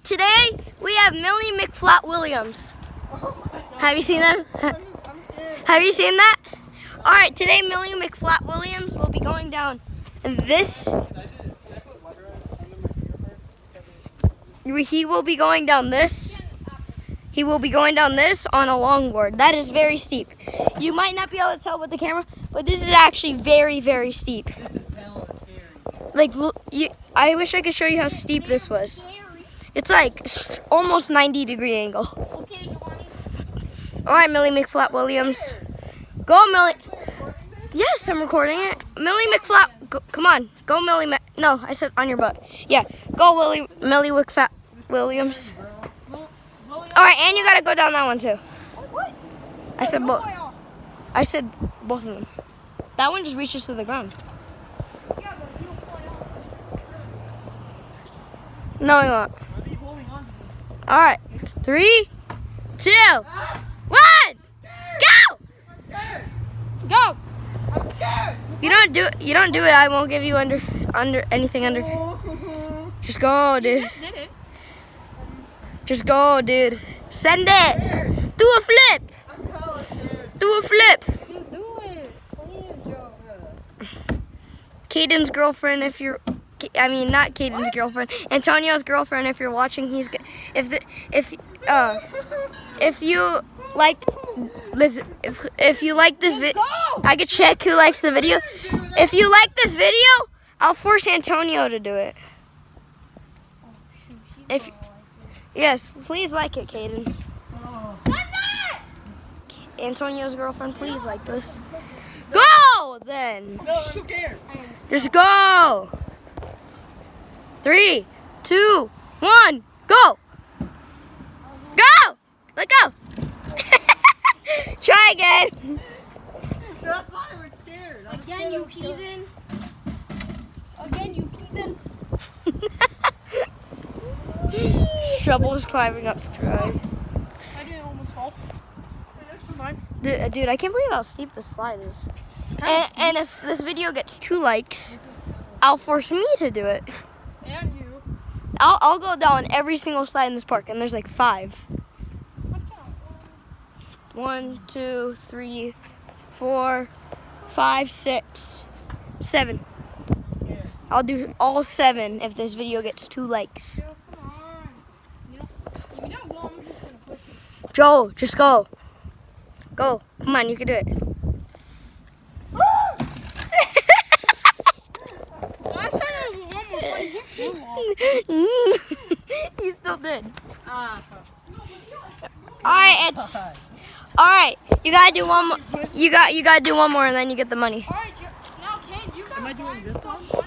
today we have Millie McFlat Williams. Have you seen them? I'm scared. Have you seen that? All right, today Millie McFlat Williams will be going down this. Can I put water under my finger first? He will be going down this. He will be going down this on a longboard. That is very steep. You might not be able to tell with the camera, but this is actually very, very steep. This is hella scary. Like, I wish I could show you how steep this was. It's like almost 90-degree angle. Okay, Giovanni. All right, Millie McFlat Williams. Go, Millie. Yes, I'm recording it. Millie McFlat. Go, come on. Go, Millie. No, I said on your butt. Yeah. Go, Millie McFlat Williams. All right, and you got to go down that one, too. What? I said both. I said both of them. That one just reaches to the ground. Yeah, but you don't fly off. No, he won't. Why are you holding on to this? All right. 3, 2, 1. Go! I'm scared. Go. I'm scared. You don't do it. I won't give you under anything under. Just go, dude. Just did it. Just go, dude. Send it. Do a flip. I'm hella scared. Do a flip. Just do it. Please, Joe. Caden's girlfriend, if you're, I mean not Caden's girlfriend, Antonio's girlfriend. If you're watching, if you like this, if you like this video, I could check who likes the video. If you like this video, I'll force Antonio to do it. If yes, please like it, Caden. Antonio's girlfriend, please like this. Go then. No, I'm scared. Just go. 3, 2, 1, go. Go. Let go. Try again. That's why I was scared. I'm Again, you heathen. Again, you heathen. Trouble's climbing up stride. I didn't almost fall. Fine. Dude, I can't believe how steep this slide is. And if this video gets 2 likes, I'll force me to do it. And you. I'll go down every single slide in this park, and there's like 5. Let's count. 1, 2, 3, 4, 5, 6, 7. I'll do all 7 if this video gets 2 likes. Joe, come on. You know, if you don't go, I'm just gonna push you. Joe, just go. Go. Come on, you can do it. Last time I was one more, but you flew off. You still did. Ah. Alright, alright. You gotta do one more. You gotta do one more and then you get the money. All right, Joe. Now, Kane, you gotta Am I doing find this some one?